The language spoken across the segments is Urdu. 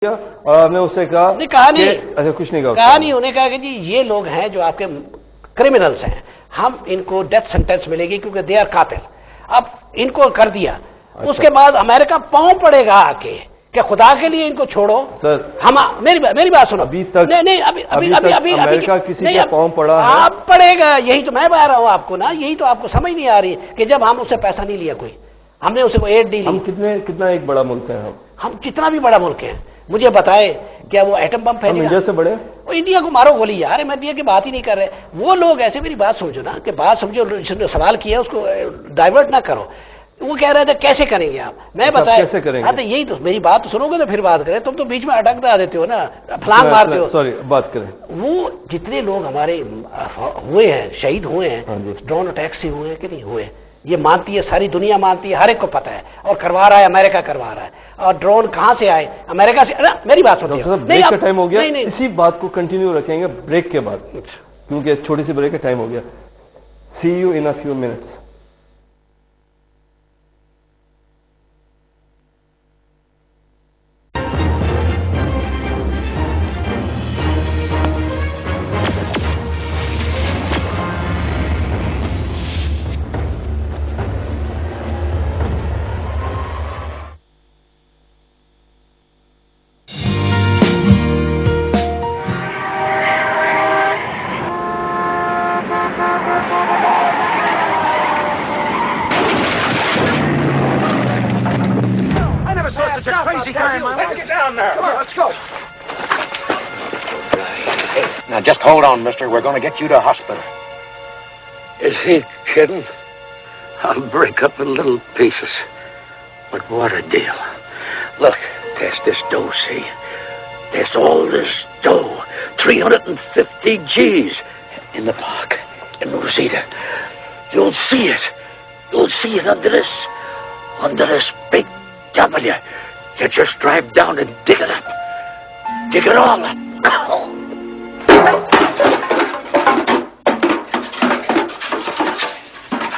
اور آپ نے اس سے کہا اچھا کچھ نہیں کہا نہیں. انہیں کہا کہ جی یہ لوگ ہیں جو آپ کے کرمنلز ہیں, ہم ان کو ڈیتھ سینٹینس ملے گی کیونکہ دے آر قاتل. اب ان کو کر دیا. اس کے بعد امریکہ پاؤں پڑے گا آ کے کہ خدا کے لیے ان کو چھوڑو. سر ہم میری بات سنو. ابھی تک نہیں ابھی امریکہ کسی کا پاؤں پڑا ہے؟ آپ پڑے گا. یہی تو میں بتا رہا ہوں آپ کو نا, یہی تو آپ کو سمجھ نہیں آ رہی کہ جب ہم اس سے پیسہ نہیں لیا, کوئی ہم نے اسے کوئی ایڈ نہیں لی. ہم کتنا ایک بڑا ملک ہے, ہم کتنا بھی بڑا ملک ہے, مجھے بتائے کیا وہ ایٹم بم پھیلے گا؟ انڈیا سے بڑے. وہ انڈیا کو مارو گولی یار, میں انڈیا کی بات ہی نہیں کر رہے. وہ لوگ ایسے, میری بات سمجھو نا, کہ بات سمجھو, جس نے سوال کیا اس کو ڈائیورٹ نہ کرو. وہ کہہ رہے تھے کیسے کریں گے آپ, میں بتایا کیسے کریں گے. ہاں تو یہی تو میری بات تو سنو گے تو پھر بات کریں. تم تو بیچ میں اٹک دیتے ہو نا, پھلانگ مارتے ہو. سوری, بات کریں. وہ جتنے لوگ ہمارے ہوئے ہیں, شہید ہوئے ہیں, ڈرون اٹیک سے ہوئے ہیں کہ نہیں ہوئے, یہ مانتی ہے ساری دنیا مانتی ہے, ہر ایک کو پتا ہے. اور کروا رہا ہے امریکہ, کروا رہا ہے. اور ڈرون کہاں سے آئے؟ امریکہ سے. میری بات سنو, بریک کا ٹائم ہو گیا, اسی بات کو کنٹینیو رکھیں گے بریک کے بعد, کیونکہ چھوٹی سی بریک کا ٹائم ہو گیا. See you in a few minutes. Now, just hold on, mister. We're going to get you to a hospital. Is he kidding? I'll break up in little pieces. But what a deal. Look, there's this dough, see? There's all this dough. 350 G's in the park in Rosita. You'll see it. You'll see it under this big W. You just drive down and dig it up. Dig it all up.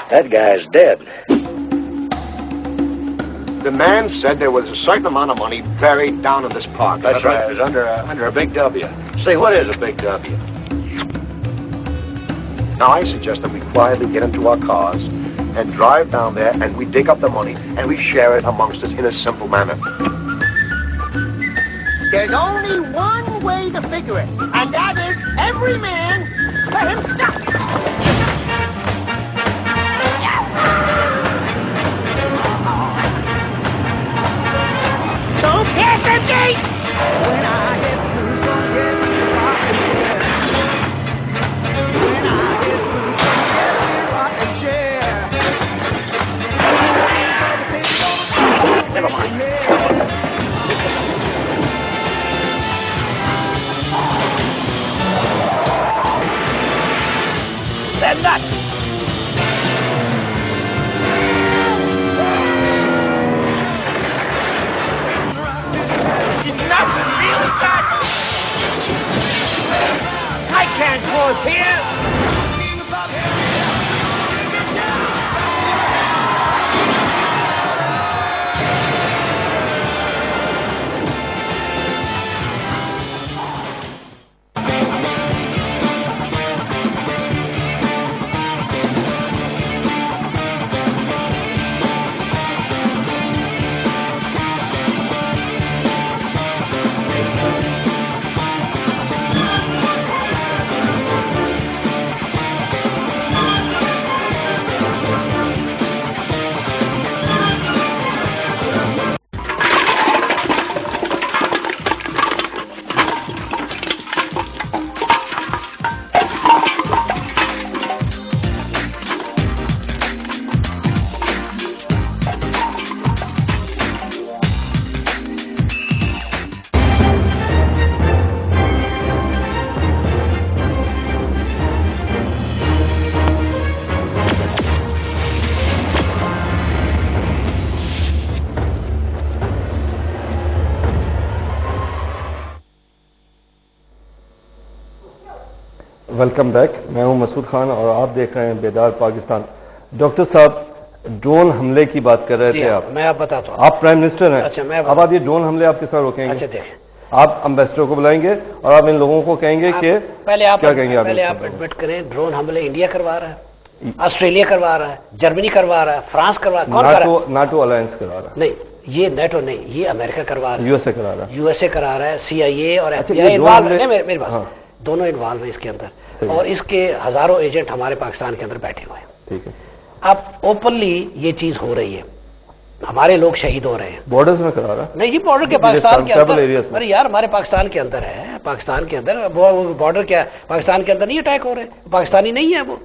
That guy's dead. The man said there was a certain amount of money buried down in this park. That's right. It was under a big W. Say, what is a big W? Now, I suggest that we quietly get into our cars and drive down there, and we dig up the money, and we share it amongst us in a simple manner. There's only one way to figure it, and that is every man for himself. Don't pass the gate! When I get through, don't get me rockin' chair. When I get through, don't get me rockin' chair. Never mind. They're nuts! He's nuts, really nuts! I can't close here! Welcome back. میں ہوں مسعود خان اور آپ دیکھ رہے ہیں بیدار پاکستان. ڈاکٹر صاحب, ڈرون حملے کی بات کر رہے تھے آپ. میں آپ بتاتا ہوں. آپ پرائم منسٹر ہیں. اچھا, اب آپ یہ ڈرون حملے آپ کس طرح روکیں گے؟ اچھا دیکھیں, آپ امبیسڈر کو بلائیں گے اور آپ ان لوگوں کو کہیں گے کہ کیا کہیں گے؟ پہلے آپ ایڈمٹ کریں ڈرون حملے انڈیا کروا رہا ہے، آسٹریلیا کروا رہا ہے، جرمنی کروا رہا ہے، فرانس کروا رہا ہے، کون کرا رہا ہے؟ ناٹو الائنس کرا رہا ہے. نہیں، یہ نیٹو نہیں، یہ امریکہ کروا رہا ہے، یو ایس اے کرا رہا ہے. یو ایس اے کرا رہا ہے، سی آئی اے اور ایف بی یہ آئی انوالو ڈرون ہے. میری بات، ہاں. دونوں انوالو ہیں اس کے اندر، صحیح. اور اس کے ہزاروں ایجنٹ ہمارے پاکستان کے اندر بیٹھے ہوئے ہیں. ٹھیک ہے. اب اوپنلی یہ چیز ہو رہی ہے، ہمارے لوگ شہید ہو رہے ہیں. بارڈرز میں کرا رہا ہے. نہیں جی، بارڈر کے پاکستان کے ٹرائبل اندر، ایریاز میں. ارے یار ہمارے پاکستان کے اندر ہے، پاکستان کے اندر بارڈر کیا پاکستان کے اندر نہیں اٹیک ہو رہے، پاکستانی نہیں ہے وہ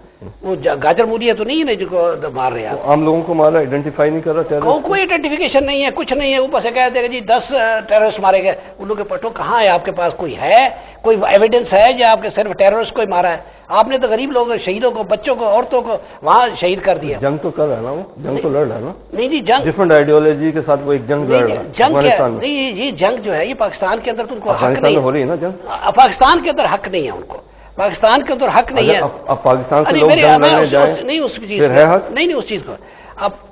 گاجر مولیہ تو نہیں ہے جن کو مار رہے ہیں. عام لوگوں کو مارا، آئیڈینٹیفائی نہیں کر رہا. کوئی آئیڈینٹیفیکیشن نہیں ہے، کچھ نہیں ہے. اوپر سے کہتے ہیں کہ جی 10 ٹیررسٹ مارے گئے. ان لوگوں کے پٹو کہاں ہے؟ آپ کے پاس کوئی ہے، کوئی ایویڈنس ہے جو آپ کے صرف ٹیررسٹ کو ہی مارا ہے؟ آپ نے تو غریب لوگوں، شہیدوں کو، بچوں کو، عورتوں کو وہاں شہید کر دیا. جنگ تو کر رہا ہے نا، وہ جنگ تو لڑ رہا ہے نا. نہیں جی، جنگ ڈفرنٹ آئیڈیالوجی کے ساتھ وہ ایک جنگ لڑ رہا ہے جنگ کیا افغانستان میں. نہیں، یہ جنگ جو ہے یہ پاکستان کے اندر تو ان کو حق افغانستان نہیں میں ہو رہی ہے. ہے نا جنگ. پاکستان کے اندر حق نہیں ہے ان کو، پاکستان کے اندر حق نہیں ہے. اب پاکستان سے نہیں، لوگ میرے جنگ لڑنے جائیں نہیں اس چیز پھر ہے حق. نہیں اس چیز کو.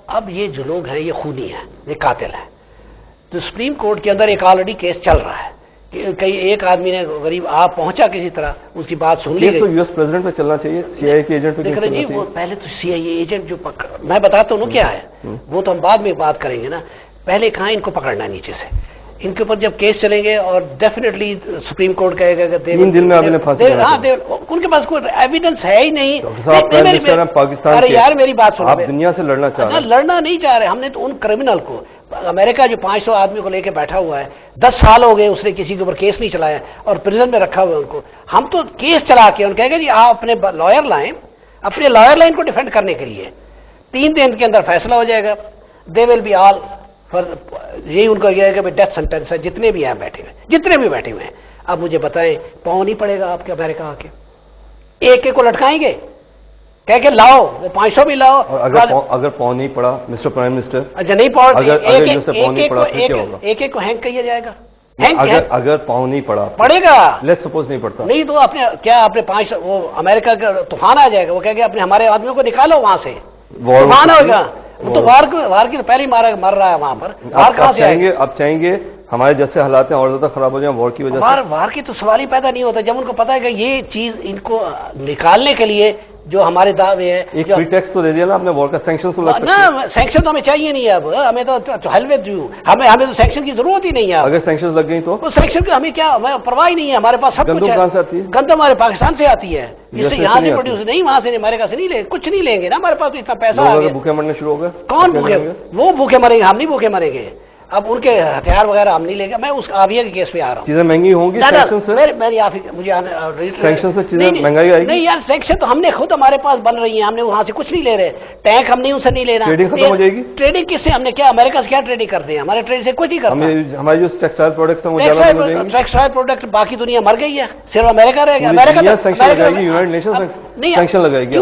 اب یہ جو لوگ ہیں یہ خونی ہیں، یہ قاتل ہیں. تو سپریم کورٹ کے اندر ایک آلریڈی کیس چل رہا ہے کہ کئی ایک آدمی نے غریب آپ پہنچا کسی طرح، اس کی بات سن لی یہ تو گئی. یو ایس پریزیڈنٹ پہ چلنا چاہیے، سی آئی اے کے ایجنٹ پہ دیکھ رہے جی، چلنا وہ چاہیے. پہلے تو سی آئی اے ایجنٹ جو میں بتاتا ہوں کیا ہے، وہ تو ہم بعد میں بات کریں گے نا. پہلے کہاں ان کو پکڑنا ہے نیچے سے، ان کے اوپر جب کیس چلیں گے اور ڈیفینیٹلی سپریم کورٹ کہے گا کہ 3 دن میں آپ انہیں پھانسی ہاں، ان کے پاس کوئی ایویڈنس ہے ہی نہیں. صاحب پرائم منسٹر ہیں پاکستان ارے کے، یار میری بات سنو، آپ دنیا سے لڑنا چاہ رہے ہیں. لڑنا نہیں چاہ رہے ہم نے تو ان کرمنل کو، امریکہ جو 500 آدمی کو لے کے بیٹھا ہوا ہے، 10 سال ہو گئے اس نے کسی کے اوپر کیس نہیں چلایا اور پریزن میں رکھا ہوا ہے ان کو. ہم تو کیس چلا کے ان کہے گا جی آپ اپنے لائر لائیں، اپنے لائر لائن کو ڈیفینڈ کرنے کے لیے 3 دن کے اندر فیصلہ ہو جائے گا. دے ول بی آل یہی ان کو یہ ہے کہ ڈیتھ سینٹینس ہے جتنے بھی ہیں بیٹھے ہوئے، جتنے بھی بیٹھے ہوئے ہیں. اب مجھے بتائیں پاؤں نہیں پڑے گا آپ کے امریکہ آ کے ایک ایک کو لٹکائیں گے کہہ کے لاؤ، وہ 500 بھی لاؤ. اگر پاؤں نہیں پڑا مسٹر پرائم منسٹر، اچھا نہیں پڑا، ایک ایک کو ہینگ کیا جائے گا. اگر پاؤں نہیں پڑا پڑے گا، لیٹس سپوز نہیں پڑتا، نہیں تو اپنے کیا اپنے 5 وہ امریکہ کا طوفان آ جائے گا. وہ کہہ گے اپنے ہمارے آدمیوں کو نکالو وہاں سے، طوفان ہوگا. وہ تو وار کی تو پہلے ہی مر رہا ہے وہاں پر. وار کہاں سے آئے گا؟ اب چاہیں گے ہمارے جیسے حالات ہیں اور زیادہ خراب ہو جائیں وار کی وجہ سے. وار کی تو سوال ہی پیدا نہیں ہوتا جب ان کو پتا ہے کہ یہ چیز ان کو نکالنے کے لیے جو ہمارے دعوے ہیں. ایک پری ٹیکس تو دے دیا نا آپ نے وار کا، سینکشن تو لگ سکتے ہیں. نا سینکشن تو ہمیں چاہیے نہیں اب، ہمیں تو ہیلمیٹ دوں، ہمیں تو سینکشن کی ضرورت ہی نہیں ہے. اگر سینکشن لگ گئی تو سینکشن کا ہمیں کیا پرواہ ہی نہیں ہے، ہمارے پاس سب کچھ گندم ہے. کہاں سے آتی ہے؟ گندم ہمارے پاکستان سے آتی ہے، اس سے یہاں سے نہیں پروڈیوس نہیں، وہاں سے امریکہ سے نہیں لیں، کچھ نہیں لیں گے نا. ہمارے پاس تو اتنا پیسہ آ لوگ گیا. بھوکے مرنے شروع ہو گئے. کون بھوکے؟ وہ بھوکے مریں گے، ہم نہیں بھوکے مریں گے. اب ان کے ہتھیار وغیرہ ہم نہیں لیں گے. میں اس آبیہ کے کیس پہ آ رہا ہوں. چیزیں مہنگی ہوں گی سینکشن سے، مجھے سینکشن سے چیزیں مہنگائی آئے گی. نہیں یار، سینکشن تو ہم نے خود ہمارے پاس بن رہی ہیں، ہم نے وہاں سے کچھ نہیں لے رہے. ٹینک ہم نہیں ان سے نہیں لینا. ٹریڈنگ ختم ہو جائے گی. ٹریڈنگ کس سے؟ ہم نے کیا امریکہ سے کیا ٹریڈنگ کرتے ہیں؟ ہمارے ٹریڈ سے کچھ نہیں کرتا. ہماری جو ٹیکسٹائل پروڈکٹس ہیں وہ زیادہ ہو جائیں گے. ٹیکسٹائل پروڈکٹ باقی دنیا مر گئی ہے، صرف امریکہ رہے گا. سینکشن لگائے گی یونائٹڈ نیشن، سینکشن لگائے گی.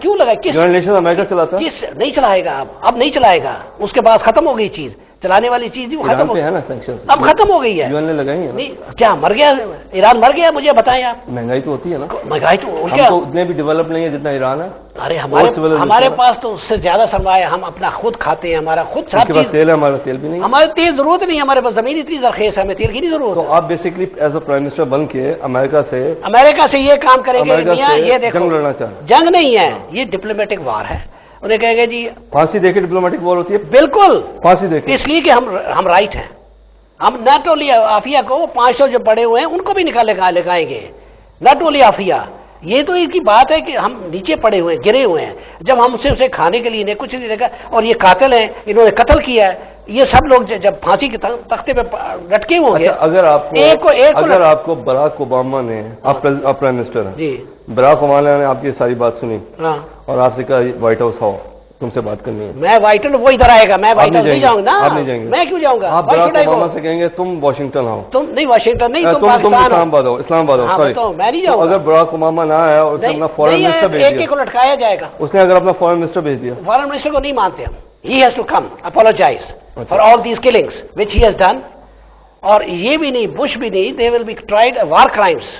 کیوں لگائے؟ یونائٹڈ نیشن امریکہ چلاتا ہے، نہیں چلائے گا. اب نہیں چلائے گا، اس کے بعد ختم ہو گئی چیز. چلانے والی چیز وہ ختم ہو گئی ہے نا، سینکشن اب ختم ہو گئی ہے. یون نے لگائی ہے. نہیں کیا مر گیا ایران؟ مر گیا؟ مجھے بتائیں آپ. مہنگائی تو ہوتی ہے نا. مہنگائی تو ہم تو اتنے بھی ڈیولپ نہیں ہے جتنا ایران ہے. ارے ہمارے پاس تو اس سے زیادہ سرمایہ، ہم اپنا خود کھاتے ہیں، ہمارا خود سب چیز. تیل ہے، ہمارا تیل بھی نہیں. ہمارے تیل ضرورت نہیں، ہمارے پاس زمین اتنی زرخیز ہے، ہمیں تیل کی نہیں ضرورت. تو آپ basically as a prime minister بن کے امریکہ سے یہ کام کریں گے. یہ دیکھو جنگ لڑنا چاہیں. جنگ نہیں ہے، یہ ڈپلومیٹک وار ہے. انہیں کہیں گے جی پھانسی دے کے ڈپلومیٹک وار ہوتی ہے. بالکل پھانسی دے کے، اس لیے کہ ہم رائٹ ہیں. ہم ناٹ اونلی آفیہ کو 500 جو پڑے ہوئے ہیں ان کو بھی لگائیں گے. ناٹ اونلی آفیہ، یہ تو ان کی بات ہے کہ ہم نیچے پڑے ہوئے ہیں، گرے ہوئے ہیں. جب ہم اسے کھانے کے لیے کچھ نہیں لگا، اور یہ قاتل ہیں، انہوں نے قتل کیا ہے. یہ سب لوگ جب پھانسی کے تختے پہ لٹکے ہوں گے. اگر آپ کو براک اوباما نے، آپ پرائم منسٹر ہیں جی، براک اوباما نے آپ کی ساری بات سنی اور آپ سے کہا وائٹ ہاؤس آؤ، تم سے بات کرنی ہے. میں وائٹ ہاؤس، وہ ادھر آئے گا، میں وائٹ ہاؤس نہیں جاؤں گا. آپ نہیں جائیں گے. میں کیوں جاؤں گا؟ آپ براک اوباما سے کہیں گے تم واشنگٹن آؤ. تم نہیں، واشنگٹن نہیں، تم اسلام آباد آؤ. اسلام آباد آؤ، سوری. میں نہیں جاؤں. اگر براک اوباما نہ آیا اور اپنا فورن منسٹر بھیج دیا، ایک کو لٹکایا جائے گا. اس نے اگر اپنا فورن منسٹر بھیج دیا. فورن منسٹر کو نہیں مانتے ہم. He has to come, apologize for all these killings which he has done. اور یہ بھی نہیں، بش بھی نہیں، they will be tried war crimes.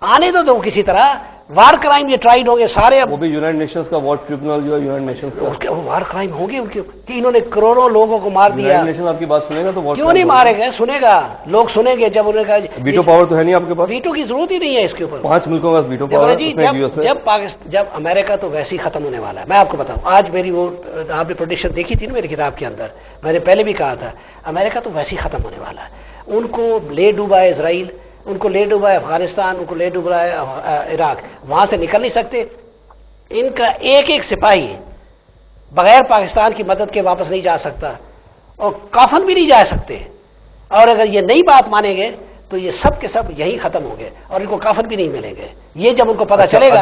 آنے دو کسی طرح. وار کرائم یہ ٹرائڈ ہوں گے سارے. وہ بھی یونائٹڈ نیشنز کا وار ٹریبونل جو ہے یونائٹڈ نیشنز کا, وہ وار کرائم ہوں گے ان کے کہ انہوں نے کروڑوں لوگوں کو مار دیا. یونائٹڈ نیشن آپ کی بات سنے گا تو کیوں نہیں مارے گئے؟ سنے گا, لوگ سنیں گے جب انہوں نے کہا ویٹو پاور تو ہے نہیں آپ کے پاس, ویٹو کی ضرورت ہی نہیں ہے اس کے اوپر. 5 ملکوں کا ویٹو پاور ہے. جب امریکہ تو ویسے ہی ختم ہونے والا ہے. میں آپ کو بتاؤں, آج میری وہ آپ نے پروڈکشن دیکھی تھی نا میری کتاب کے اندر, میں نے پہلے بھی کہا تھا امریکہ تو ویسے ہی ختم ہونے والا ہے. ان کو لے ڈوبا ہے اسرائیل, ان کو لے ڈوبا ہے افغانستان, ان کو لے ڈوبا ہے عراق, وہاں سے نکل نہیں سکتے. ان کا ایک ایک سپاہی بغیر پاکستان کی مدد کے واپس نہیں جا سکتا, اور کافن بھی نہیں جا سکتے. اور اگر یہ نئی بات مانیں گے تو یہ سب کے سب یہی ختم ہوں گے, اور ان کو کافن بھی نہیں ملیں گے. یہ جب ان کو پتا چلے گا.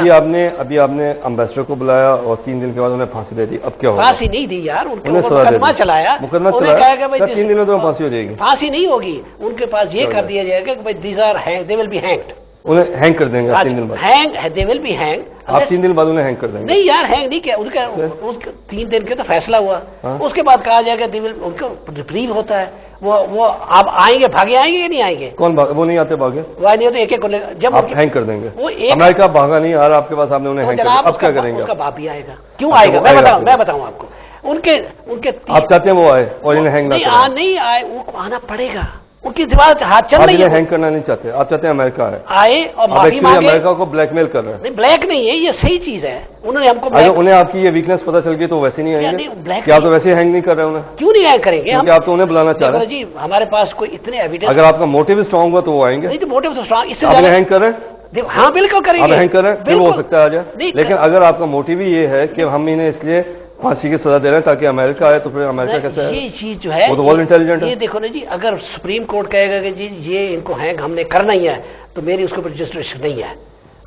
ابھی آپ نے امبیسڈر کو بلایا اور 3 دن کے بعد انہیں پھانسی دے دی, اب کیا ہوگا؟ پھانسی نہیں دی یار, ان کو مقدمہ چلایا, 3 دنوں تو پھانسی ہو جائے گی. پھانسی نہیں ہوگی, ان کے پاس یہ کر دیا جائے گا کہ these are hang, they will be hanged. انہیں ہینگ کر دیں گے 3 دن بعد. Hang, they will be hang. آپ 3 دن بعد انہیں ہینگ کر دیں گے. نہیں یار, ہینگ نہیں کیا, ان کا 3 دن کے تو فیصلہ ہوا, اس کے بعد کہا جائے گا ان کا ریپریو ہوتا ہے. وہ آپ آئیں گے, بھاگے آئیں گے یا نہیں آئیں گے؟ کون وہ نہیں آتے بھاگے, وہ نہیں ہوتے, ایک ایک جب آپ ہینگ کر دیں گے. امریکہ بھاگا نہیں آ رہا آپ کے پاس, آپ نے انہیں ہینگ کر دیا, اب کیا کریں گے؟ اس کا باپ ہی آئے گا. کیوں آئے گا میں بتاؤں آپ کو. ان کے آپ چاہتے ہیں وہ آئے اور انہیں ہینگ نہیں آئے, وہ آنا پڑے گا. ان کی دیوار ہاتھ چل رہی ہے. ہینگ کرنا نہیں چاہتے, آپ چاہتے ہیں امریکہ آئے اور معافی مانگے. امریکہ کو بلیک میل کر رہے ہیں. نہیں, بلیک نہیں ہے, یہ صحیح چیز ہے. انہوں نے ہم کو انہیں آپ کی یہ ویکنیس پتا چل گئی تو ویسے نہیں آئیں گے کہ آپ تو ویسے ہینگ نہیں کر رہے انہیں. کیوں نہیں ہینگ کریں گے؟ آپ تو انہیں بلانا چاہ رہے ہیں. جی ہمارے پاس کوئی اتنے ایویڈنس, اگر آپ کا موٹیو اسٹرانگ ہوا تو وہ آئیں گے. نہیں تو موٹیو تو اسٹرانگ, اس سے آپ ہینگ کر رہے ہیں. ہاں بالکل کریں گے. آپ ہینگ کر رہے ہیں, پھر ہو سکتا ہے آ جائے. لیکن اگر آپ کا موٹیو ہی یہ ہے کہ ہم انہیں اس لیے پھانسی کی سزا دے رہے ہیں تاکہ امریکہ آئے, تو پھر امریکہ کیسے ہے؟ یہ چیز جو ہے وہ تو ورلڈ انٹیلیجنٹ ہے. یہ دیکھو نا جی, اگر سپریم کورٹ کہے گا کہ جی یہ ان کو ہینگ ہم نے کرنا ہی ہے, تو میری اس کے اوپر رجسٹریشن نہیں ہے.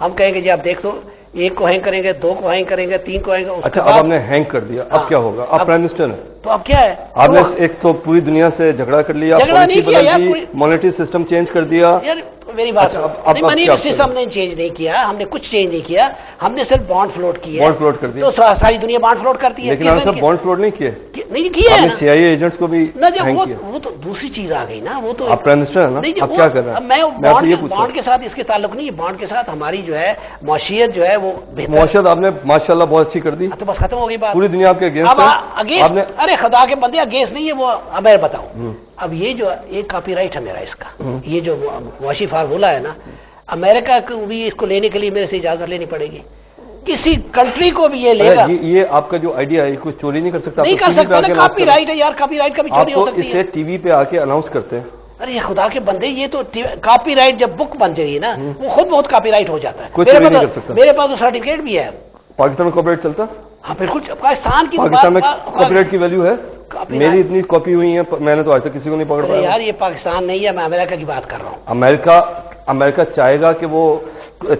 ہم کہیں گے جی آپ دیکھ دو, 1 کو ہینگ کریں گے, 2 کو ہینگ کریں گے, 3 کو ہینگ. اچھا, اب آپ نے ہینگ کر دیا, اب کیا ہوگا؟ آپ پرائم منسٹر ہیں, تو اب کیا ہے؟ آپ نے ایک تو پوری دنیا سے جھگڑا کر لیا, مانیٹری سسٹم چینج کر دیا. میری بات, مانیٹری سسٹم نے چینج نہیں کیا, ہم نے کچھ چینج نہیں کیا, ہم نے صرف بانڈ فلوٹ کیا. بانڈ فلوٹ کر دیا, تو ساری دنیا بانڈ فلوٹ کرتی ہے. لیکن آپ سب بانڈ فلوٹ نہیں کیے. نہیں کیا ہے, CIA ایجنٹس کو بھی وہ تو دوسری چیز آ گئی نا. وہ تو آپ پرائم منسٹر ہیں نا, آپ کیا کر رہے ہیں؟ میں بانڈ کے ساتھ اس کے تعلق نہیں ہے. بانڈ کے ساتھ ہماری جو ہے معاشیت جو ہے وہ معاشیت آپ نے ماشاءاللہ بہت اچھی کر دی. تو بس ختم ہو گئی بات. پوری دنیا آپ کے اگینسٹ. ارے خدا کے بندے اگینسٹ نہیں ہے وہ. اب میں بتاؤں, اب یہ جو ایک کاپی رائٹ ہے میرا اس کا, یہ جو واشی فارمولہ ہے نا, امریکہ کو بھی اس کو لینے کے لیے میرے سے اجازت لینی پڑے گی. کسی کنٹری کو بھی یہ لے گا. یہ آپ کا جو آئیڈیا ہے کوئی چوری نہیں کر سکتا. نہیں کر سکتا نا, کاپی رائٹ ہے یار, کاپی رائٹ کا بھی چوری ہو سکتی ہے. اسے ٹی وی پہ آ کے اناؤنس کرتے ہیں. ارے خدا کے بندے, یہ تو کاپی رائٹ جب بک بن جائے گی نا, وہ خود بہت کاپی رائٹ ہو جاتا ہے. میرے پاس تو سرٹیفکیٹ بھی ہے. پاکستان میں کاپی رائٹ چلتا؟ ہاں بالکل. پاکستان میں کاپی رائٹ کی ویلیو ہے. میری اتنی کاپی ہوئی ہے, میں نے تو آج تک کسی کو نہیں پکڑ پایا. یار یہ پاکستان نہیں ہے, میں امریکہ کی بات کر رہا ہوں. امریکہ چاہے گا کہ وہ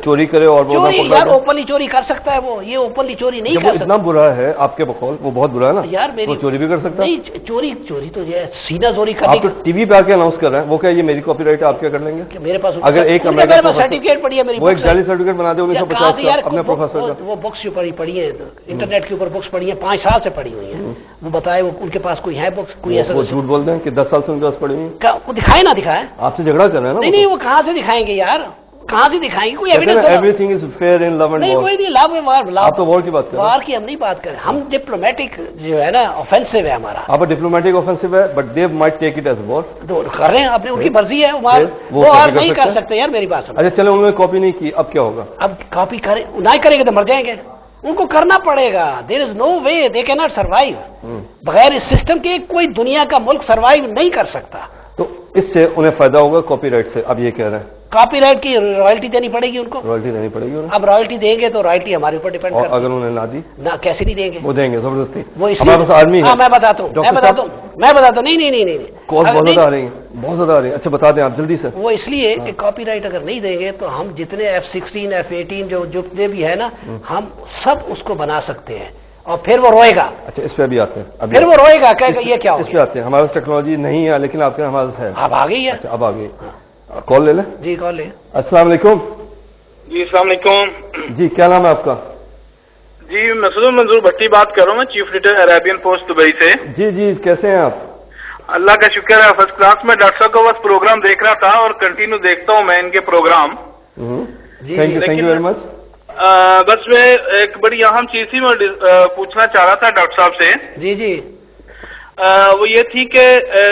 چوری کرے اور وہ یار اوپنلی چوری کر سکتا ہے. وہ یہ اوپنلی چوری نہیں کر سکتا. اتنا برا ہے آپ کے بقول, وہ بہت برا ہے نا یار. میری چوری بھی کر سکتا ہے. چوری تو یہ سیدھا چوری کرنے. آپ تو ٹی وی پہ آ کے اناؤنس کر رہے ہیں, وہ کیا یہ میری کاپی رائٹ ہے, آپ کیا کر لیں گے؟ میرے پاس اگر ایک امریکہ سرٹیفکیٹ پڑی ہے میری, وہ ایک جعلی سرٹیفکیٹ بنا دے 1950 کا اپنے پروفیسر کا. وہ بکس جو پڑھی ہیں انٹرنیٹ کے اوپر, بکس پڑھی ہیں 5 سال سے پڑھی ہوئی ہیں. وہ بتائے ان کے پاس کوئی ہے بکس, کوئی ایسا. وہ جھوٹ بول دیں کہ 10 سال سے ان کے پاس پڑھی ہوئی. وہ دکھائے نہ دکھائے, آپ سے جھگڑا کر رہے ہیں نا. نہیں وہ کہاں سے دکھائیں گے یار, کہاں سے دکھائیں گے؟ کوئی evidence. Everything is fair in love and war. کوئی نہیں, لو آپ تو وار کی بات کر رہے ہیں. وار کی ہم نہیں بات کر رہے, ہم ڈپلومیٹک جو ہے نا آفینسو ہے ہمارا. آپ ڈپلومیٹک آفینسو ہے, but they might take it as war. کر رہے ہیں اپنے, ان کی مرضی ہے, وہ نہیں کر سکتے یار, میری بات سمجھ. اچھا چلے, انہوں نے کاپی نہیں کی, اب کیا ہوگا؟ اب کاپی کریں, نہیں کریں گے تو مر جائیں گے. ان کو کرنا پڑے گا. دیر از نو وے, دے کین ناٹ سروائیو. بغیر اس سسٹم کے کوئی دنیا کا ملک سروائیو نہیں کر سکتا. تو اس سے انہیں فائدہ ہوگا کاپی رائٹ سے, اب یہ کہہ رہے ہیں. کاپی رائٹ کی رائلٹی دینی پڑے گی ان کو. رائلٹی دینی پڑے گی انہیں. اب رائلٹی دیں گے تو رائلٹی ہمارے اوپر ڈیپینڈ کرتی ہے. اگر انہیں نہ دی نہ, کیسے نہیں دیں گے؟ وہ دیں گے زبردستی. وہ ہمارے پاس آدمی ہے. ہاں میں بتاتا ہوں. نہیں کال بہت زیادہ آ رہی ہیں, بہت زیادہ آ رہی ہیں. اچھا بتا دیں آپ جلدی سے. وہ اس لیے کہ کاپی رائٹ اگر نہیں دیں گے تو ہم جتنے F-16 F-18 جو جتنے بھی ہے نا, ہم سب اس کو بنا سکتے ہیں, اور پھر وہ روئے گا. اچھا اس پہ بھی آتے ہیں, پھر وہ روئے گا, کہے گا یہ کیا ہو گیا. اس پہ آتے ہیں. ہمارے پاس ٹیکنالوجی نہیں ہے, لیکن آپ کے ہمارے پاس ہے. اب آ گئی ہے. اب آ گئی. کال لے لیں. جی کال لیں. السلام علیکم. جی السلام علیکم. جی کیا نام ہے آپ کا؟ جی مسعود منظور بھٹی بات کر رہا ہوں میں, chief editor Arabian post Dubai سے. جی کیسے ہیں آپ؟ اللہ کا شکر ہے, فرسٹ کلاس میں. ڈاکٹر صاحب کا بس پروگرام دیکھ رہا تھا اور کنٹینیو دیکھتا ہوں میں ان کے program. Thank you very much. بس میں ایک بڑی اہم چیز تھی میں پوچھنا چاہ رہا تھا ڈاکٹر صاحب سے. جی جی. وہ یہ تھی کہ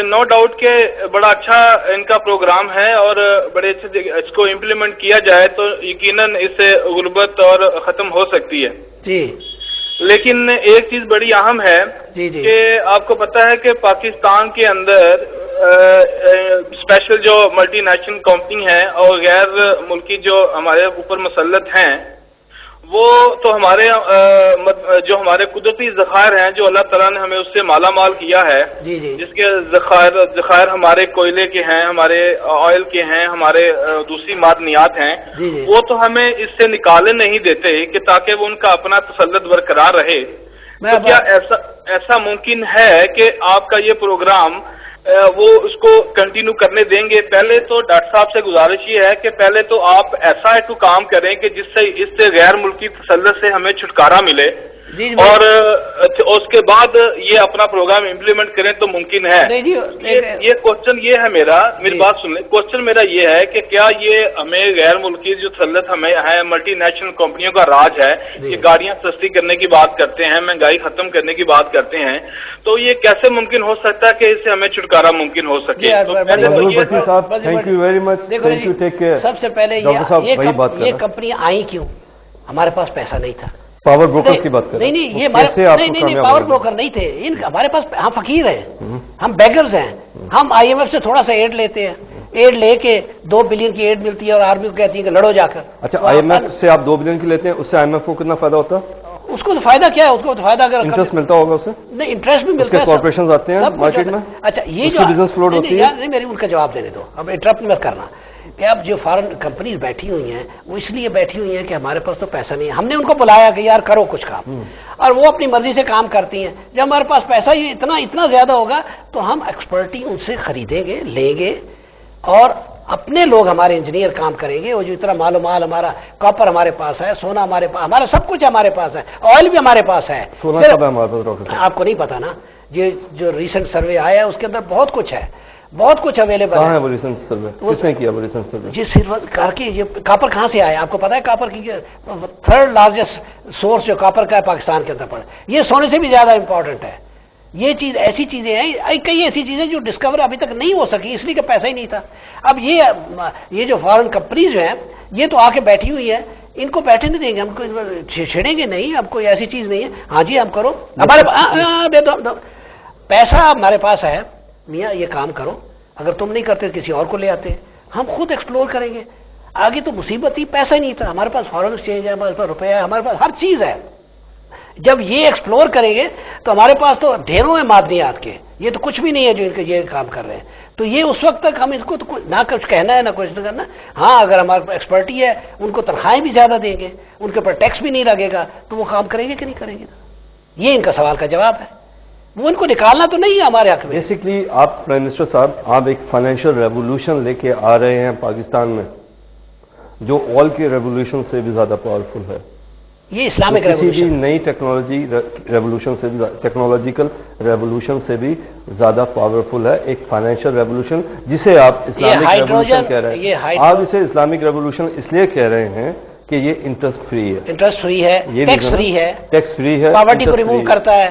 نو ڈاؤٹ کہ بڑا اچھا ان کا پروگرام ہے اور بڑے اچھے اس کو امپلیمنٹ کیا جائے تو یقیناً اس سے غربت اور ختم ہو سکتی ہے. جی. لیکن ایک چیز بڑی اہم ہے کہ آپ کو پتہ ہے کہ پاکستان کے اندر اسپیشل جو ملٹی نیشنل کمپنی ہیں اور غیر ملکی جو ہمارے اوپر مسلط ہیں وہ تو ہمارے جو ہمارے قدرتی ذخائر ہیں جو اللہ تعالیٰ نے ہمیں اس سے مالا مال کیا ہے جس کے ذخائر ہمارے کوئلے کے ہیں, ہمارے آئل کے ہیں, ہمارے دوسری معدنیات ہیں, وہ تو ہمیں اس سے نکالنے نہیں دیتے کہ تاکہ وہ ان کا اپنا تسلط برقرار رہے. تو کیا ایسا ممکن ہے کہ آپ کا یہ پروگرام وہ اس کو کنٹینیو کرنے دیں گے؟ پہلے تو ڈاکٹر صاحب سے گزارش یہ ہے کہ پہلے تو آپ ایسا ایک کام کریں کہ جس سے اس سے غیر ملکی تسلط سے ہمیں چھٹکارا ملے اور اس کے بعد یہ اپنا پروگرام امپلیمنٹ کریں تو ممکن ہے. یہ کوشچن یہ ہے میری بات سن لیں. کوشچن میرا یہ ہے کہ کیا یہ ہمیں غیر ملکی جو تسلط ہمیں ہے ملٹی نیشنل کمپنیوں کا راج ہے کہ گاڑیاں سستی کرنے کی بات کرتے ہیں, مہنگائی ختم کرنے کی بات کرتے ہیں, تو یہ کیسے ممکن ہو سکتا ہے کہ اس سے ہمیں چھٹکارا ممکن ہو سکے؟ سب سے پہلے یہ کمپنیاں آئی کیوں؟ ہمارے پاس پیسہ نہیں تھا. پاور بروکر کی بات کریں. نہیں نہیں پاور بروکر نہیں تھے ہمارے پاس. ہم فقیر ہیں, ہم بیگرز ہیں. ہم آئی ایم ایف سے تھوڑا سا ایڈ لیتے ہیں, ایڈ لے کے 2 بلین کی ایڈ ملتی ہے اور آرمی کو کہتی ہے کہ لڑو جا کر. اچھا, آئی ایم ایف سے آپ 2 بلین کی لیتے ہیں, اس سے آئی ایم ایف کو کتنا فائدہ ہوتا ہے؟ اس کو تو فائدہ کیا ہے؟ اس کو تو فائدہ اگر انٹرسٹ ملتا ہوگا اسے. نہیں, انٹرسٹ بھی ملتا ہے, کارپوریشن آتے ہیں مارکیٹ میں. اچھا, یہ جو بزنس فلوٹ ہوتی ہے. نہیں, میری ان کا جواب دینے دو, اب انٹرپٹ مت کرنا. کہ اب جو فارن کمپنیز بیٹھی ہوئی ہیں وہ اس لیے بیٹھی ہوئی ہیں کہ ہمارے پاس تو پیسہ نہیں ہے. ہم نے ان کو بلایا کہ یار کرو کچھ کام, اور وہ اپنی مرضی سے کام کرتی ہیں. جب ہمارے پاس پیسہ ہی اتنا زیادہ ہوگا تو ہم ایکسپرٹی ان سے خریدیں گے, لیں گے, اور اپنے لوگ ہمارے انجینئر کام کریں گے. وہ جو اتنا مال و مال ہمارا, کاپر ہمارے پاس ہے, سونا ہمارے پاس, ہمارا سب کچھ ہمارے پاس ہے, آئل بھی ہمارے پاس ہے. آپ کو نہیں پتا نا, یہ جو ریسنٹ سروے آیا ہے اس کے اندر بہت کچھ ہے, بہت کچھ اویلیبل ہے. وہ ریسنٹ سروے کس نے کیا؟ وہ ریسنٹ سروے جی یہ کاپر کہاں سے آیا آپ کو پتا ہے؟ کاپر کی 3rd لارجسٹ سورس جو کاپر کا ہے پاکستان کے اندر پڑا, یہ سونے سے بھی زیادہ امپورٹنٹ ہے. یہ چیز ایسی چیزیں ہیں, کئی ایسی چیزیں جو ڈسکور ابھی تک نہیں ہو سکی اس لیے کہ پیسہ ہی نہیں تھا. اب یہ جو فارن کمپنیز جو ہیں یہ تو آ کے بیٹھی ہوئی ہے, ان کو بیٹھے نہیں دیں گے, ہم کو چھیڑیں گے نہیں. اب کوئی ایسی چیز نہیں ہے. ہاں جی ہم کرو, ہمارے پیسہ ہمارے پاس ہے میاں, یہ کام کرو. اگر تم نہیں کرتے کسی اور کو لے آتے, ہم خود ایکسپلور کریں گے. آگے تو مصیبت ہی پیسہ ہی نہیں تھا. ہمارے پاس فارن ایکسچینج ہے, ہمارے پاس روپیہ ہے, ہمارے پاس ہر چیز ہے. جب یہ ایکسپلور کریں گے تو ہمارے پاس تو ڈھیروں ہیں معدنیات کے, یہ تو کچھ بھی نہیں ہے جو ان کے یہ کام کر رہے ہیں. تو یہ اس وقت تک ہم اس کو تو نہ کچھ کہنا ہے نہ کچھ کرنا. ہاں اگر ہمارے پاس ایکسپرٹی ہے, ان کو تنخواہیں بھی زیادہ دیں گے, ان کے اوپر ٹیکس بھی نہیں لگے گا, تو وہ کام کریں گے کہ نہیں کریں گے؟ یہ ان کا سوال کا جواب ہے. وہ ان کو نکالنا تو نہیں ہے ہمارے حق میں. بیسکلی آپ پرائم منسٹر صاحب, آپ ایک فائنینشیل ریولوشن لے کے آ رہے ہیں پاکستان میں جو آئل کے ریولوشن سے بھی زیادہ پاورفل ہے. یہ اسلامک ریولوشن, کسی بھی نئی ٹیکنالوجی ریولوشن سے بھی, ٹیکنالوجیکل ریولوشن سے بھی زیادہ پاورفل ہے ایک فائنینشیل ریولوشن جسے آپ اسلامک ریولوشن کہہ رہے ہیں. آپ اسے اسلامک ریولوشن اس لیے کہہ رہے ہیں کہ یہ انٹرسٹ فری ہے, انٹرسٹ فری ہے, ٹیکس فری ہے, ٹیکس فری ہے, پاورٹی کو ریموو کرتا ہے,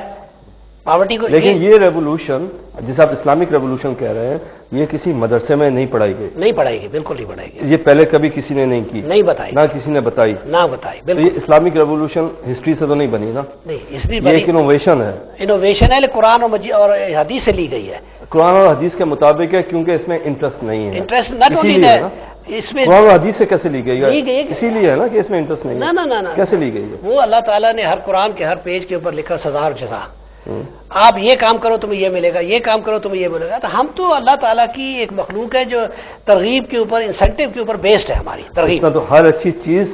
پاورٹی کو. لیکن یہ ریولوشن جسے آپ اسلامک ریولوشن کہہ رہے ہیں یہ کسی مدرسے میں نہیں پڑھائی گئی. نہیں پڑھائی گئی, بالکل نہیں پڑھائی گئی. یہ پہلے کبھی کسی نے نہیں کی, نہیں بتائی, نہ کسی نے بتائی, نہ بتائی. بالکل. یہ اسلامک ریولوشن ہسٹری سے تو نہیں بنی نا, نہیں ہسٹری یہ ایک انوویشن ہے. انوویشن ہے, قرآن اور حدیث سے لی گئی ہے. قرآن اور حدیث کے مطابق ہے کیونکہ اس میں انٹرسٹ نہیں ہے. انٹرسٹ نہ اس میں قرآن اور حدیث سے کیسے لی گئی ہے؟ اسی لیے ہے نا کہ اس میں انٹرسٹ نہیں ہے. نہ کیسے لی گئی ہے؟ وہ اللہ تعالیٰ نے ہر قرآن کے ہر پیج کے اوپر لکھا سزا اور جزا. آپ یہ کام کرو تمہیں یہ ملے گا, یہ کام کرو تمہیں یہ ملے گا. تو ہم تو اللہ تعالیٰ کی ایک مخلوق ہے جو ترغیب کے اوپر, انسینٹیو کے اوپر بیسڈ ہے. ہماری ترغیب تو ہر اچھی چیز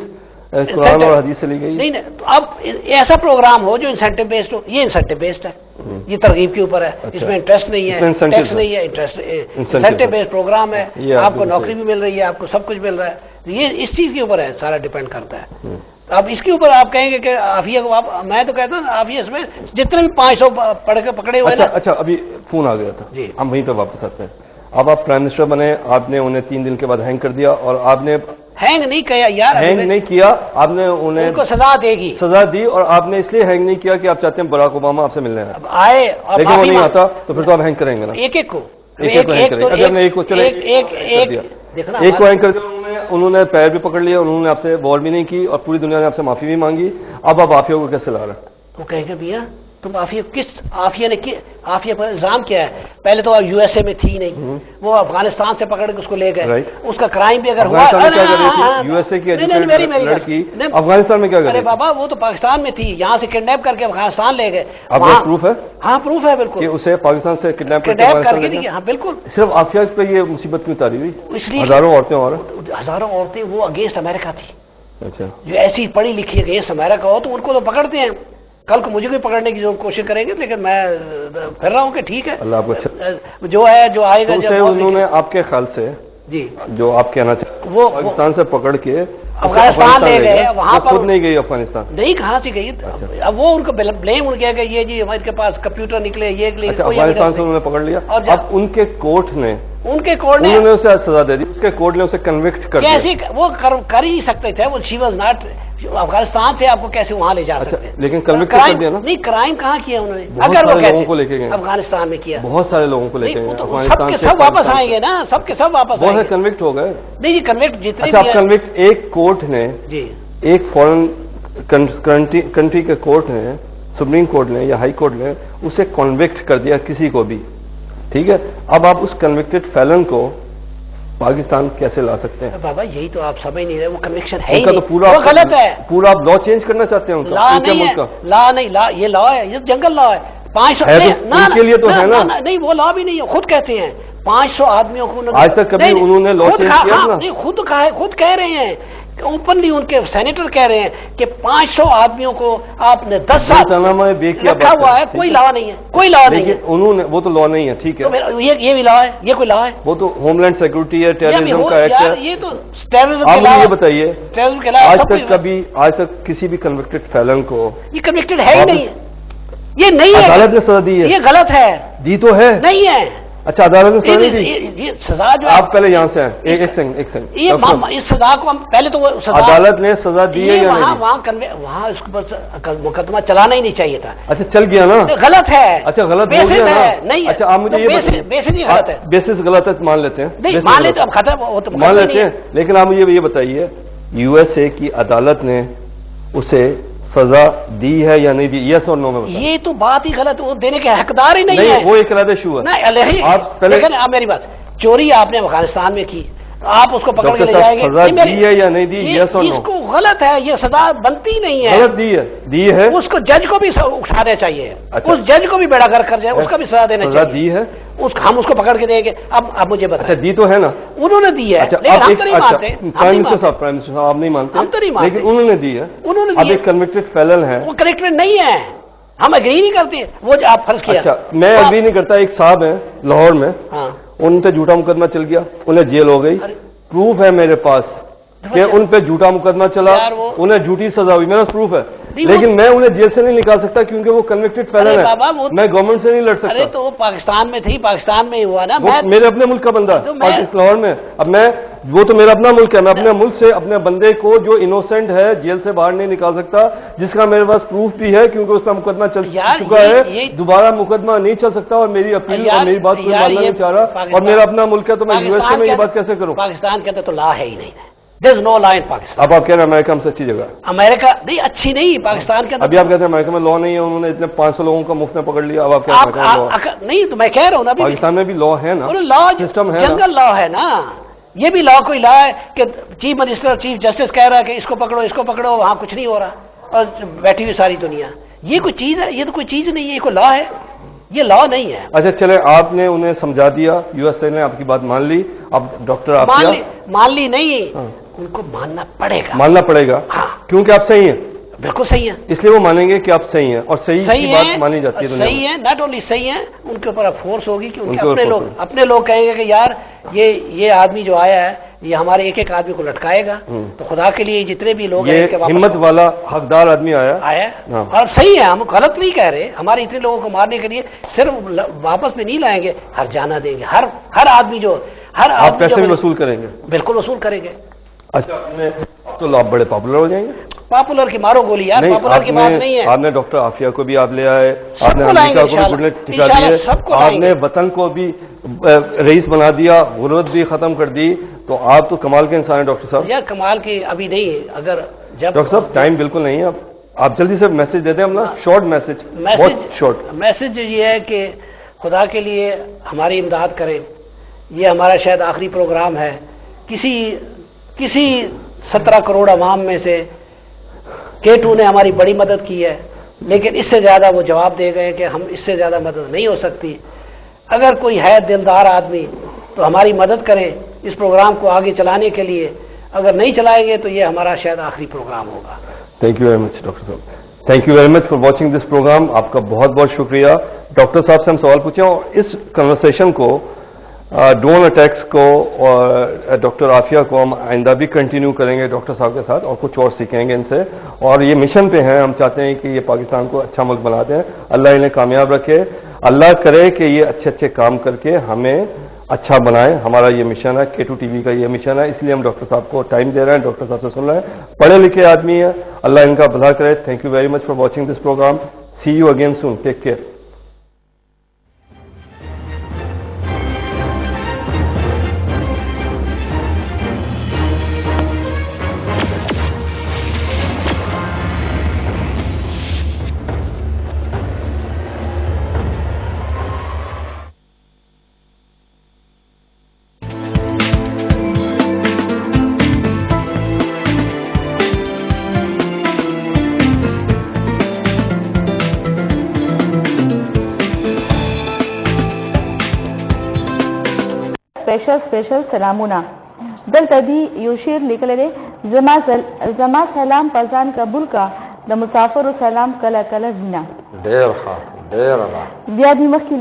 قرآن اور حدیث سے لی گئی. نہیں, تو اب ایسا پروگرام ہو جو انسینٹیو بیسڈ ہو. یہ انسینٹیو بیسڈ ہے, یہ ترغیب کے اوپر ہے. اس میں انٹرسٹ نہیں ہے, ٹیکس نہیں ہے, انسینٹیو بیسڈ پروگرام ہے. آپ کو نوکری بھی مل رہی ہے, آپ کو سب کچھ مل رہا ہے. یہ اس چیز کے اوپر ہے, سارا ڈیپینڈ کرتا ہے. اب اس کے اوپر آپ کہیں گے کہ عافیہ کو میں تو کہتا ہوں عافیہ اس میں جتنے بھی 500 پکڑے ہوئے نا. اچھا ابھی فون آ گیا تھا جی, ہم وہیں پہ واپس آتے ہیں. اب آپ پرائم منسٹر بنے, آپ نے انہیں 3 دن کے بعد ہینگ کر دیا اور آپ نے ہینگ نہیں کیا یار, ہینگ نہیں کیا آپ نے, انہیں ان کو سزا دے گی, سزا دی, اور آپ نے اس لیے ہینگ نہیں کیا کہ آپ چاہتے ہیں براک اوباما آپ سے ملنے آئے, آئے لیکن وہ نہیں آتا تو پھر تو آپ ہینگ کریں گے نا, ایک ایک کو, ایک کو ہینگ کر دیا, انہوں نے پیر بھی پکڑ لیا, انہوں نے آپ سے وار بھی نہیں کی, اور پوری دنیا نے آپ سے معافی بھی مانگی, اب آپ عافیہ کو کیسے لا رہے ہیں؟ وہ کہیں گے بھیا تم عافیہ کس عافیہ نے عافیہ پر الزام کیا ہے, پہلے تو یو ایس اے میں تھی نہیں, وہ افغانستان سے پکڑ کے اس کو لے گئے, اس کا کرائم بھی اگر ہوا, یو ایس اے کی لڑکی افغانستان میں کیا کر رہی ارے بابا وہ تو پاکستان میں تھی, یہاں سے کڈنیپ کر کے افغانستان لے گئے, اب پروف ہے, ہاں پروف ہے بالکل, اسے پاکستان سے کڈنیپ کر کے, ہاں بالکل. صرف عافیہ پہ یہ مصیبت کیوں اتاری ہوئی؟ اس لیے ہزاروں عورتیں اور ہزاروں عورتیں وہ اگینسٹ امریکہ تھی, اچھا جو ایسی پڑھی لکھی اگینسٹ امریکہ ہو تو ان کو تو پکڑتے ہیں, کل کو مجھے بھی پکڑنے کی جو کوشش کریں گے, لیکن میں پھر رہا ہوں کہ ٹھیک ہے اللہ آپ کو جو ہے جو آئے گا. انہوں نے آپ کے خیال سے جی جو آپ کہنا چاہتے وہ پاکستان سے پکڑ کے افغانستان لے گئے, وہاں پر خود نہیں گئی افغانستان, نہیں کہاں سے گئی, اب وہ ان کو بلیم ان کیا کہ یہ جی ہمارے پاس کمپیوٹر نکلے, یہ افغانستان سے انہوں نے پکڑ لیا, اب ان کے کورٹ نے انہوں نے اسے سزا دے دی, اس کے کورٹ نے اسے کنوکٹ کر دیا. کیسے وہ کر ہی نہیں سکتے تھے, وہ شی واز ناٹ, افغانستان سے آپ کو کیسے وہاں لے جا سکتے, لیکن کنوکٹ کر دیا نا. نہیں کرائم کہاں کیا انہوں نے, اگر وہ لوگوں کو لے کے گئے افغانستان میں کیا, بہت سارے لوگوں کو لے کے گئے افغانستان سے, سب واپس آئیں گے نا, سب کے سب واپس آئیں گے, کنوکٹ ہو گئے. نہیں جی کنوکٹ جتنے کنوکٹ, ایک کورٹ نے جی ایک فورن کنٹری کے کورٹ نے, سپریم کورٹ نے یا ہائی کورٹ نے اسے کنوکٹ کر دیا کسی کو بھی, ٹھیک ہے. اب آپ اس کنوکٹڈ فیلن کو پاکستان کیسے لا سکتے ہیں؟ بابا یہی تو آپ سمجھ نہیں رہے, وہ کنوکشن ہے ہی نہیں, وہ غلط ہے, پورا آپ لا چینج کرنا چاہتے ہیں, لا نہیں ہے, لا نہیں, لا یہ لا ہے, یہ جنگل لا ہے, 500 کے لیے تو ہے نا, نہیں وہ لا بھی نہیں ہے, خود کہتے ہیں 500 آدمیوں کو آج تک کبھی انہوں نے لا چینج کیا نا, خود کہہ رہے ہیں اوپنلی, ان کے سینیٹر کہہ رہے ہیں کہ 500 آدمیوں کو آپ نے 10 سال رکھا ہوا ہے, کوئی لا نہیں ہے, کوئی لا نہیں ہے, انہوں نے, وہ تو لا نہیں ہے, ٹھیک ہے, یہ بھی لا ہے, یہ کوئی لا ہے, وہ تو ہوم لینڈ سیکورٹی ہے, ٹیررزم کا ایکٹ ہے, یہ تو ٹیررزم کے علاوہ. یہ بتائیے ٹیررزم کے علاوہ آج تک کسی بھی کنوکٹڈ فیلن کو, یہ کنوکٹڈ ہے ہی نہیں, یہ نہیں ہے, عدالت نے سزا دی ہے, یہ غلط ہے, دی تو ہے, نہیں ہے. اچھا عدالت نے سزا دی, سزا جو آپ پہلے یہاں سے ہیں, ایک سیکنڈ, اس سزا کو ہم پہلے تو عدالت نے سزا دی ہے, وہاں اس پر مقدمہ چلانا ہی نہیں چاہیے تھا. اچھا چل گیا نا, غلط ہے, اچھا غلط ہو گیا نا, نہیں, اچھا آپ مجھے یہ بیسس غلط ہے, بیسس غلط ہے مان لیتے ہیں, مان لیتے اب ختم, وہ تو مان لیتے ہیں, لیکن آپ مجھے یہ بتائیے یو ایس اے کی عدالت نے اسے سزا دی ہے یا نہیں دی, یس اور نو میں بتائیں. یہ تو بات ہی غلط, وہ دینے کے حقدار ہی نہیں ہے, وہ ایک علیحدہ ایشو ہے. آپ میری بات, چوری آپ نے افغانستان میں کی, آپ اس کو پکڑ کے لے جائیں گے, سزا دی ہے یا نہیں دی, یس اور نو. اس کو غلط ہے, یہ سزا بنتی نہیں ہے, غلط دی ہے, اس کو جج کو بھی اٹھانا چاہیے, اس جج کو بھی بیڑا گرک کر جائے, اس کا بھی سزا دینا چاہیے. سزا دی ہے, ہم اس کو پکڑ کے دیں گے. اب مجھے بتائیں. اچھا دی تو ہے نا, انہوں نے دی ہے, لیکن ہم تو نہیں مانتے. پرائم منسٹر صاحب آپ نہیں مانتے, ہم تو نہیں مانتے, لیکن انہوں نے دی ہے. اب ایک کنوکٹڈ فیلن ہے, وہ کنوکٹڈ نہیں ہے, ہم اگری نہیں کرتے, وہ جو آپ فرض کیا. اچھا میں اگری نہیں کرتا, ایک صاحب ہیں لاہور میں, ان پہ جھوٹا مقدمہ چل گیا, انہیں جیل ہو گئی, پروف ہے میرے پاس کہ ان پہ جھوٹا مقدمہ چلا, انہیں جھوٹی سزا ہوئی, میرے پاس پروف ہے, لیکن میں انہیں جیل سے نہیں نکال سکتا کیونکہ وہ کنوکٹڈ فیلن ہے, میں گورنمنٹ سے نہیں لڑ سکتا. ارے تو وہ پاکستان میں تھی, پاکستان میں ہی ہوا نا, میرے اپنے ملک کا بندہ پاکستان لاہور میں, اب میں وہ تو میرا اپنا ملک ہے, میں اپنے ملک سے اپنے بندے کو جو انوسینٹ ہے جیل سے باہر نہیں نکال سکتا, جس کا میرے پاس پروف بھی ہے کیونکہ اس کا مقدمہ چل چکا ہے, دوبارہ مقدمہ نہیں چل سکتا, اور میری اپیل اور میری بات کوئی ماننا نہیں چاہ رہا, اور میرا اپنا ملک ہے تو میں یو ایس اے میں یہ بات کیسے کروں. پاکستان کے اندر تو لا ہے ہی نہیں, there is no law in Pakistan. اب آپ کہہ رہے ہیں امریکہ ہم سے اچھی جگہ, امریکہ نہیں اچھی نہیں, پاکستان کے اندر ابھی آپ کہتے ہیں امریکہ میں لا نہیں ہے, انہوں نے اتنے 500 لوگوں کا مفت میں پکڑ لیا, اب آپ کہہ رہے ہیں نہیں, تو میں کہہ رہا ہوں نا پاکستان میں بھی لا ہے نا, لا سسٹم ہے, جنگل لا ہے نا, یہ بھی لا کوئی لا ہے کہ چیف منسٹر چیف جسٹس کہہ رہا ہے کہ اس کو پکڑو, اس کو پکڑو, وہاں کچھ نہیں ہو رہا, اور بیٹھی ہوئی ساری دنیا, یہ کوئی چیز ہے, یہ تو کوئی چیز نہیں ہے, یہ کوئی لا ہے, یہ لا نہیں ہے. اچھا چلے آپ نے انہیں سمجھا دیا, یو ایس اے نے آپ کی بات مان لی, اب ڈاکٹر آپ مان لی نہیں, ان کو ماننا پڑے گا, کیونکہ آپ صحیح ہیں, بالکل صحیح ہے, اس لیے وہ مانیں گے کہ آپ صحیح ہیں, اور صحیح کی بات مانی جاتی ہے, صحیح ہے, ناٹ اونلی صحیح ہے, ان کے اوپر فورس ہوگی کہ ان کے اپنے لوگ کہیں گے کہ یار یہ آدمی جو آیا ہے یہ ہمارے ایک ایک آدمی کو لٹکائے گا, تو خدا کے لیے جتنے بھی لوگ ہیں, ہمت والا حقدار آدمی آیا, اور صحیح ہے, ہم غلط نہیں کہہ رہے, ہمارے اتنے لوگوں کو مارنے کے لیے صرف واپس میں نہیں لائیں گے, ہر جانا دیں گے, ہر آدمی جو پیسے بھی وصول کریں گے, بالکل وصول کریں گے. اچھا تو آپ بڑے پاپولر ہو جائیں گے. پاپولر کی مارو گولی یار, پاپولر کی بات نہیں ہے. آپ نے ڈاکٹر عافیہ کو بھی آپ لے آئے, آپ نے امریکہ کو بھی گھٹنے ٹکا دیے, آپ نے وطن کو بھی رئیس بنا دیا, غربت بھی ختم کر دی, تو آپ تو کمال کے انسان ہیں ڈاکٹر صاحب. یار کمال کی ابھی نہیں ہے, اگر جب ڈاکٹر صاحب ٹائم بالکل نہیں ہے, آپ جلدی سے میسج دیتے ہیں ہم نا, شارٹ میسج, بہت شارٹ میسج یہ ہے کہ خدا کے لیے ہماری امداد کریں. یہ ہمارا شاید آخری پروگرام ہے. کسی 17 کروڑ عوام میں سے K2 نے ہماری بڑی مدد کی ہے, لیکن اس سے زیادہ وہ جواب دے گئے کہ ہم اس سے زیادہ مدد نہیں ہو سکتی. اگر کوئی ہے دلدار آدمی تو ہماری مدد کریں اس پروگرام کو آگے چلانے کے لیے. اگر نہیں چلائیں گے تو یہ ہمارا شاید آخری پروگرام ہوگا. Thank you very much doctor صاحب, thank you very much for watching this programme. آپ کا بہت بہت شکریہ. ڈاکٹر صاحب سے ہم سوال پوچھیں اور اس کنورسیشن کو, ڈرون اٹیکس کو اور ڈاکٹر عافیہ کو ہم آئندہ بھی کنٹینیو کریں گے ڈاکٹر صاحب کے ساتھ, اور کچھ اور سیکھیں گے ان سے. اور یہ مشن پہ ہیں, ہم چاہتے ہیں کہ یہ پاکستان کو اچھا ملک بنا دیں. اللہ انہیں کامیاب رکھے, اللہ کرے کہ یہ اچھے اچھے کام کر کے ہمیں اچھا بنائیں. ہمارا یہ مشن ہے, K2 TV کا یہ مشن ہے, اس لیے ہم ڈاکٹر صاحب کو ٹائم دے رہے ہیں, ڈاکٹر صاحب سے سن رہے ہیں. پڑھے لکھے آدمی ہیں, اللہ ان کا بھلا کرے. Thank you very much for watching this programme. See you again soon. Take care. Special سلامونا دل تدی یوشیر لکلے زما سلام پزان قبول کا د مسافر سلام کلا کلا وینا ډیر ښه ډیر را بیا دی مخکې